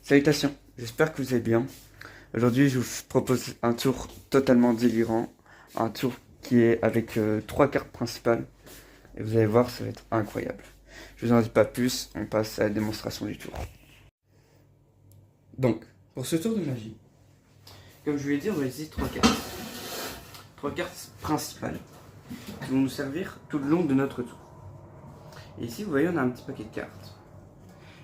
Salutations, j'espère que vous allez bien. Aujourd'hui, je vous propose un tour totalement délirant. Un tour qui est avec 3 cartes principales. Et vous allez voir, ça va être incroyable. Je vous en dis pas plus, on passe à la démonstration du tour. Donc, pour ce tour de magie, comme je vous l'ai dit, on va utiliser 3 cartes. 3 cartes principales qui vont nous servir tout le long de notre tour. Et ici, vous voyez, on a un petit paquet de cartes.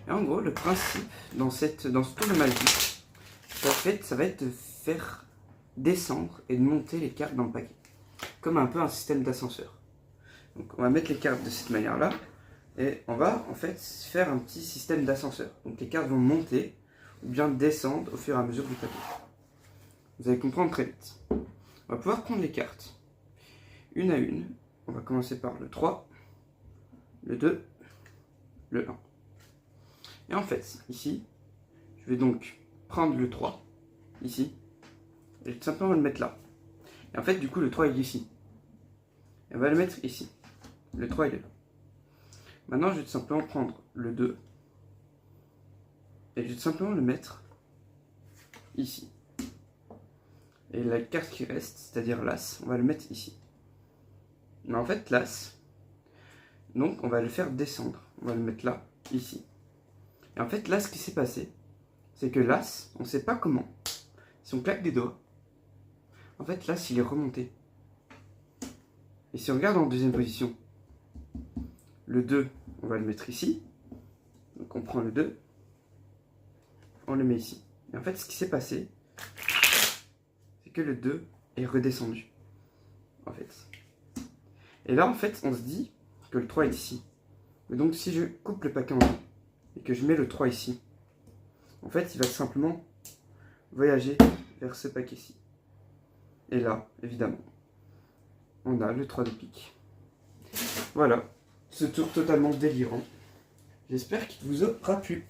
Et en gros, le principe dans ce tour de magie, ça va être de faire descendre et de monter les cartes dans le paquet. Comme un peu un système d'ascenseur. Donc on va mettre les cartes de cette manière-là. Et on va en fait faire un petit système d'ascenseur. Donc les cartes vont monter ou bien descendre au fur et à mesure du paquet. Vous allez comprendre très vite. On va pouvoir prendre les cartes une à une. On va commencer par le 3, le 2, le 1. Et en fait, ici, je vais donc prendre le 3, ici, et tout simplement le mettre là. Et en fait, du coup, le 3 il est ici. Et on va le mettre ici. Le 3 il est là. Maintenant, je vais tout simplement prendre le 2, et je vais tout simplement le mettre ici. Et la carte qui reste, c'est-à-dire l'As, on va le mettre ici. Mais en fait, l'As, donc on va le faire descendre. On va le mettre là, ici. Et en fait, là, ce qui s'est passé, c'est que l'As, on ne sait pas comment. Si on claque des doigts, en fait, l'As, il est remonté. Et si on regarde en deuxième position, le 2, on va le mettre ici. Donc on prend le 2, on le met ici. Et en fait, ce qui s'est passé, c'est que le 2 est redescendu. En fait. Et là, en fait, on se dit que le 3 est ici. Et donc, si je coupe le paquet en deux, et que je mets le 3 ici, en fait, il va simplement voyager vers ce paquet-ci. Et là, évidemment, on a le 3 de pique. Voilà, ce tour totalement délirant. J'espère qu'il vous aura plu.